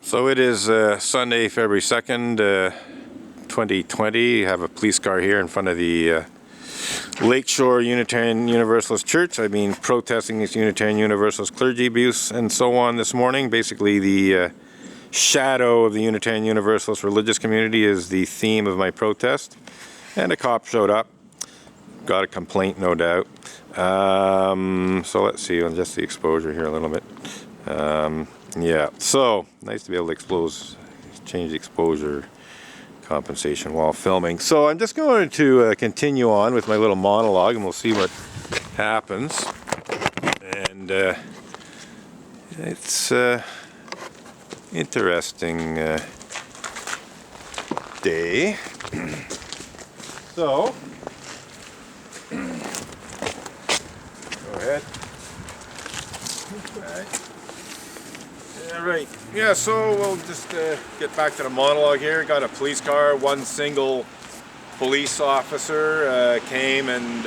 So it is Sunday, February 2nd, 2020. I have a police car here in front of the Lakeshore Unitarian Universalist Church. I've been protesting this Unitarian Universalist clergy abuse and so on this morning. Basically, the shadow of the Unitarian Universalist religious community is the theme of my protest. And a cop showed up. Got a complaint, no doubt. So let's see, on just the exposure here a little bit. Yeah, so nice to be able to change the exposure compensation while filming. So I'm just going to continue on with my little monologue and we'll see what happens. And it's interesting day. So, go ahead. All right. Yeah, so we'll just get back to the monologue here. Got a police car. One single police officer came and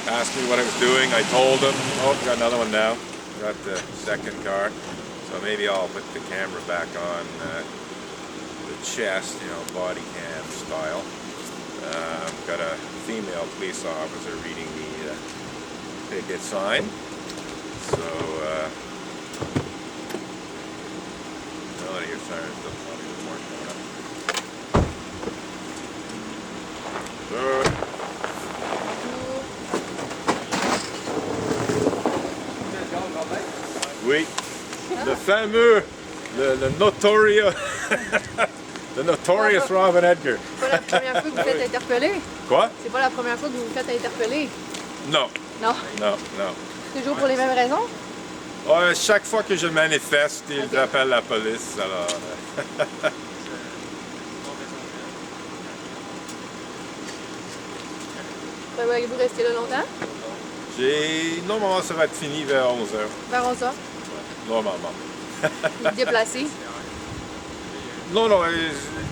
asked me what I was doing. I told him. Oh, got another one now. Got the second car. So maybe I'll put the camera back on the chest, you know, body cam style. Got a female police officer reading the picket sign. So, your sirens don't want to more coming up. Oui, le fameux, le notorious, le notorious Robin Edgar. C'est pas la première fois que vous faites interpeller? Quoi? C'est pas la première fois que vous vous faites interpeller? Non. Non? Non, non. Toujours pour les mêmes raisons? Chaque fois que je manifeste, ils appellent la police, alors... Vous restez là longtemps? Normalement, ça va être fini vers 11h. Vers 11h? Normalement. Vous vous déplacez? Non,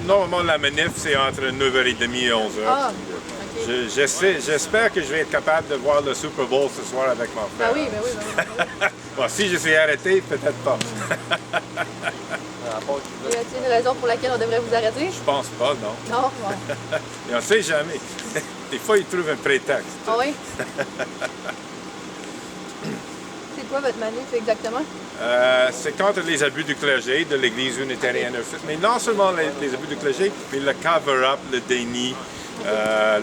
normalement, la manif, c'est entre 9h30 et 11h. Ah, okay. J'espère que je vais être capable de voir le Super Bowl ce soir avec mon frère. Ben oui, ben oui, ben oui. Bon, si je suis arrêté, peut-être pas. Y a-t-il une raison pour laquelle on devrait vous arrêter? Je pense pas, non. Non? Ouais. Mais on sait jamais. Des fois, ils trouvent un prétexte. Ah oui? C'est quoi votre manif exactement? C'est contre les abus du clergé de l'Église unitarienne. Mais non seulement les abus du clergé, mais le cover-up, le déni,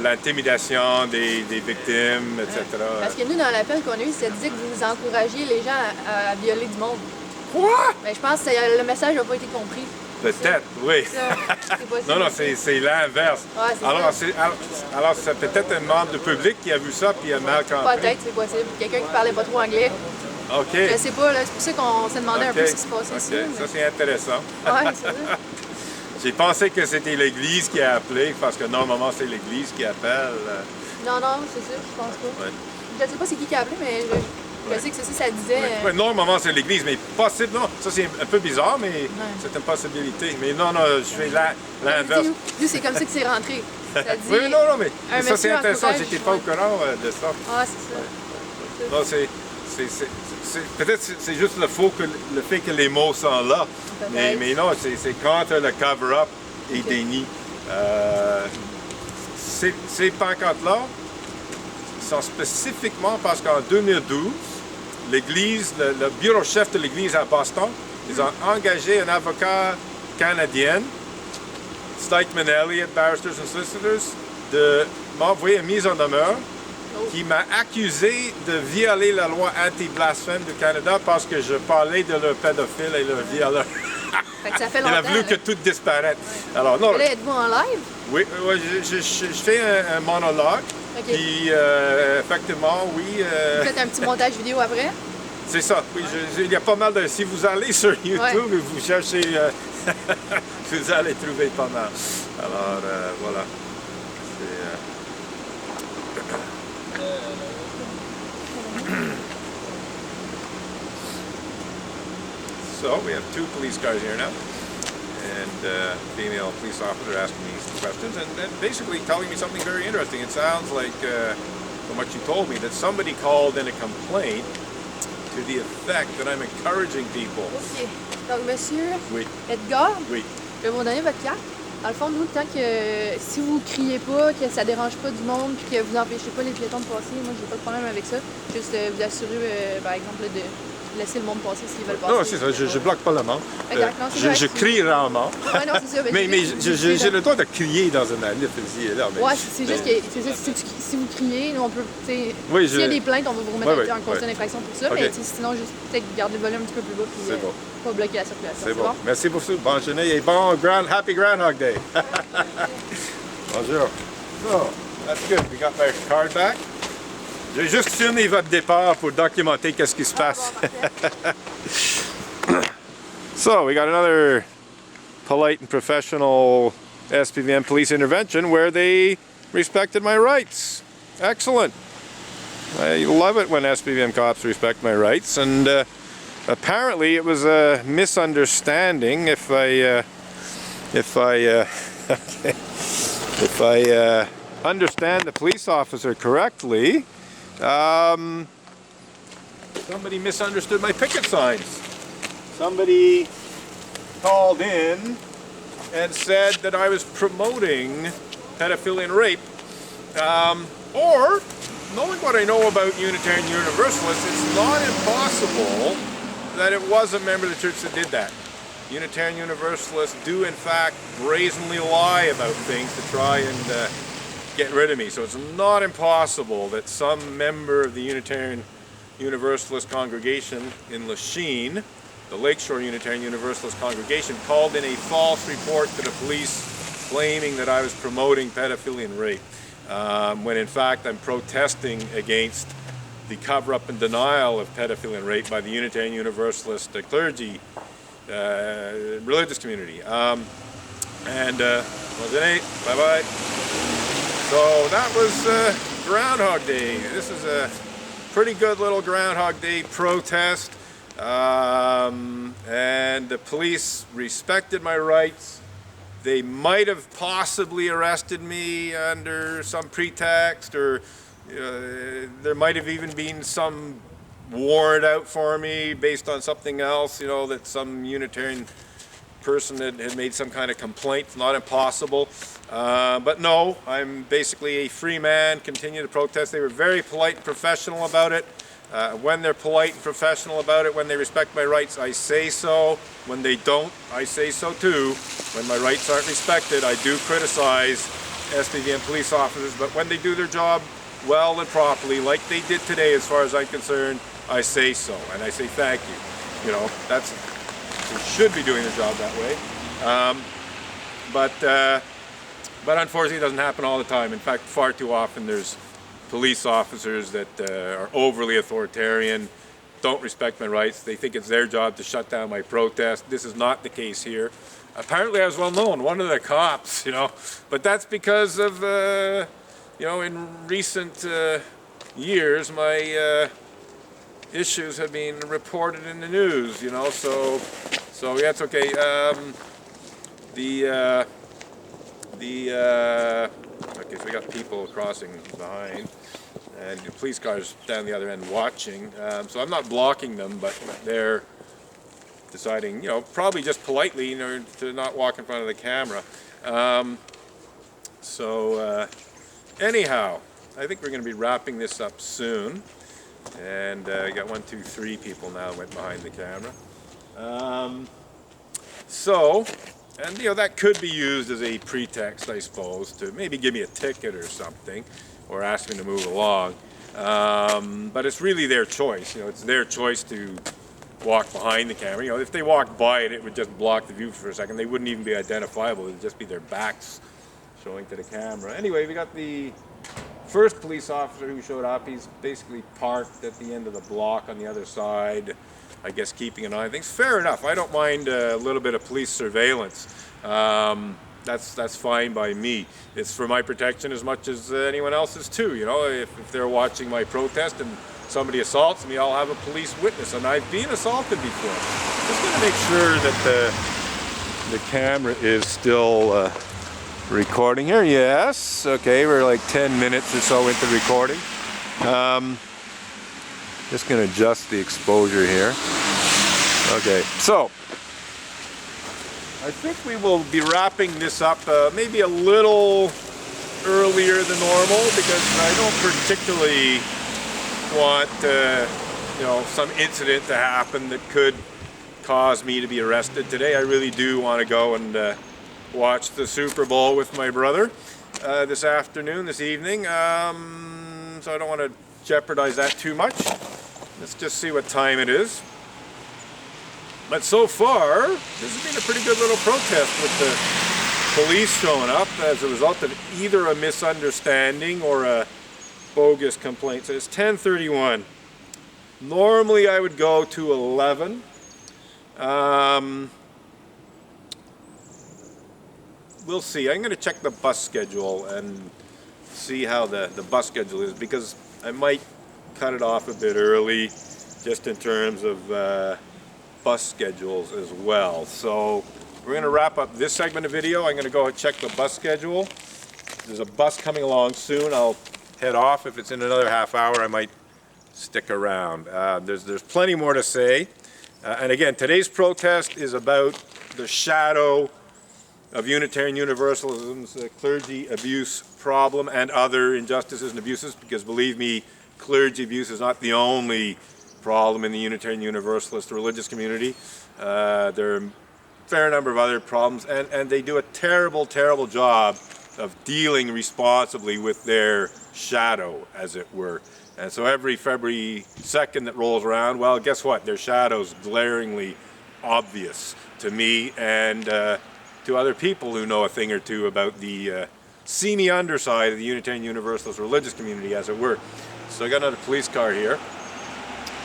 l'intimidation des victimes, etc. Parce que nous, dans l'appel qu'on a eu, ça disait que vous encouragiez les gens à violer du monde. Quoi? Ben, je pense que le message n'a pas été compris. Peut-être, oui. Non, c'est l'inverse. Ouais, alors, c'est peut-être un membre du public qui a vu ça puis a mal compris. Peut-être, c'est possible. Quelqu'un qui parlait pas trop anglais. OK. Je sais pas, c'est pour ça qu'on s'est demandé un peu ce qui se passait ici. Mais... Ça, c'est intéressant. Ouais, c'est ça. J'ai pensé que c'était l'Église qui a appelé, parce que normalement, c'est l'Église qui appelle. Non, c'est ça, je pense pas. Ouais. Je sais pas c'est qui a appelé, mais je sais que c'est ça, ça disait... Ouais, normalement, c'est l'Église, mais possible, non. Ça, c'est un peu bizarre, mais c'est une possibilité. Mais non, je fais l'inverse. Nous, c'est comme ça que c'est rentré. Ça dit, oui, non, mais ça, c'est intéressant. J'étais pas au courant de ça. Ah, c'est ça. Non, peut-être c'est juste le fait que les mots sont là. Mais non, c'est contre le cover-up et déni. Ces pancartes-là sont spécifiquement parce qu'en 2012, l'Église, le bureau chef de l'Église à Boston, ils ont engagé un avocat canadien, Stikeman Elliott, Barristers and Solicitors, de m'envoyer une mise en demeure qui m'a accusé de violer la loi anti-blasphème du Canada parce que je parlais de leurs pédophiles et leurs violeurs. Ça fait Il a voulu que tout disparaisse. Alors, non. Là, êtes-vous en live? Oui, je fais un monologue. Okay. Puis, effectivement, oui. Vous faites un petit montage vidéo après? C'est ça. Oui, il y a pas mal de... Si vous allez sur YouTube et vous cherchez, vous allez trouver pas mal. Alors, voilà. So we have two police cars here now, and female police officer asking me some questions and basically telling me something very interesting. It sounds like, from what you told me, that somebody called in a complaint to the effect that I'm encouraging people. OK. Donc, monsieur Oui. Edgar, Oui. je vais vous donner votre carte. Dans le fond, nous, tant que si vous criez pas, que ça dérange pas du monde, puis que vous empêchez pas les piétons de passer, moi, j'ai pas de problème avec ça. Juste vous assurer, par exemple, de laisser le monde passer s'ils veulent passer. Non, c'est ça, je bloque pas le monde. Exact, non, c'est je crie rarement. Ouais, non, c'est ça. Mais j'ai le droit de crier dans un allée ici et là. Mais, ouais, c'est juste que si vous criez, nous, on peut, oui, s'il y a des plaintes, on va vous remettre en constat d'infraction pour ça. Okay. Mais sinon, juste peut-être garder le volume un petit peu plus bas, puis bon. pas bloquer la circulation. C'est bon. Merci pour ça. Bonne journée et bon Happy Groundhog Day. Bonjour. So, that's good. We got my card back. J'ai juste filmé votre départ pour documenter qu'est-ce qui se passe. So, we got another polite and professional SPVM police intervention where they respected my rights. Excellent. I love it when SPVM cops respect my rights, and apparently it was a misunderstanding. If I understand the police officer correctly, somebody misunderstood my picket signs. Somebody called in and said that I was promoting pedophilia and rape. Or, knowing what I know about Unitarian Universalists, it's not impossible that it was a member of the church that did that. Unitarian Universalists do in fact brazenly lie about things to try and get rid of me. So it's not impossible that some member of the Unitarian Universalist congregation in Lachine, the Lakeshore Unitarian Universalist congregation, called in a false report to the police claiming that I was promoting pedophilia and rape. When in fact I'm protesting against the cover-up and denial of pedophilia and rape by the Unitarian Universalist clergy, religious community. Bye-bye. So that was Groundhog Day. This is a pretty good little Groundhog Day protest. And the police respected my rights. They might have possibly arrested me under some pretext, or there might have even been some warrant out for me based on something else, that some Unitarian person had made some kind of complaint. It's not impossible. But no, I'm basically a free man, continue to protest. They were very polite and professional about it. When they're polite and professional about it, when they respect my rights, I say so. When they don't, I say so too. When my rights aren't respected, I do criticize SPVM police officers, but when they do their job well and properly, like they did today as far as I'm concerned, I say so, and I say thank you. That's, they should be doing their job that way. But unfortunately it doesn't happen all the time. In fact, far too often there's police officers that are overly authoritarian, don't respect my rights. They think it's their job to shut down my protest. This is not the case here. Apparently I was well known, one of the cops, but that's because of, in recent years, my issues have been reported in the news, so yeah, it's okay. Okay, so we got people crossing behind, and the police cars down the other end watching. So I'm not blocking them, but they're deciding, probably just politely, to not walk in front of the camera. Anyhow, I think we're going to be wrapping this up soon. And I got 1, 2, 3 people now went behind the camera. And that could be used as a pretext, I suppose, to maybe give me a ticket or something, or ask me to move along. But it's really their choice. It's their choice to walk behind the camera. If they walked by it, it would just block the view for a second. They wouldn't even be identifiable. It would just be their backs showing to the camera. Anyway, we got the first police officer who showed up. He's basically parked at the end of the block on the other side, I guess keeping an eye on things. Fair enough. I don't mind a little bit of police surveillance. That's fine by me. It's for my protection as much as anyone else's too. If they're watching my protest and somebody assaults me, I'll have a police witness, and I've been assaulted before. Just going to make sure that the camera is still recording here. Yes. Okay, we're like 10 minutes or so into recording. Just going to adjust the exposure here. Okay, so I think we will be wrapping this up maybe a little earlier than normal, because I don't particularly want some incident to happen that could cause me to be arrested today. I really do want to go and watch the Super Bowl with my brother this evening, so I don't want to jeopardize that too much. Let's just see what time it is. But so far, this has been a pretty good little protest with the police showing up as a result of either a misunderstanding or a bogus complaint. So it's 10:31. Normally I would go to 11. We'll see. I'm going to check the bus schedule and see how the bus schedule is, because I might cut it off a bit early just in terms of bus schedules as well. So we're going to wrap up this segment of video. I'm going to go and check the bus schedule. There's a bus coming along soon. I'll head off. If it's in another half hour, I might stick around. There's plenty more to say. And again, today's protest is about the shadow of Unitarian Universalism's clergy abuse problem and other injustices and abuses, because believe me, clergy abuse is not the only problem in the Unitarian Universalist religious community. There are a fair number of other problems, and they do a terrible, terrible job of dealing responsibly with their shadow, as it were. And so every February 2nd that rolls around, well, guess what? Their shadow's glaringly obvious to me and to other people who know a thing or two about the seamy underside of the Unitarian Universalist religious community, as it were. So I got another police car here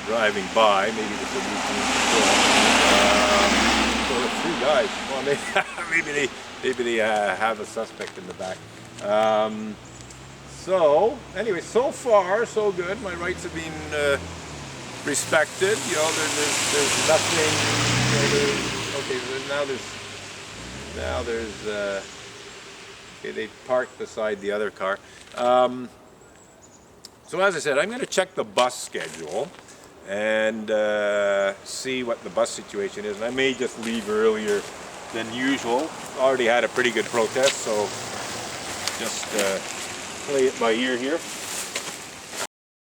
driving by. Maybe this will be so the three guys. Well, maybe they have a suspect in the back. So anyway, so far so good. My rights have been respected. You know, there's nothing. Okay, now there's okay, they parked beside the other car. So as I said, I'm going to check the bus schedule and see what the bus situation is. And I may just leave earlier than usual. Already had a pretty good protest, so just play it by ear here.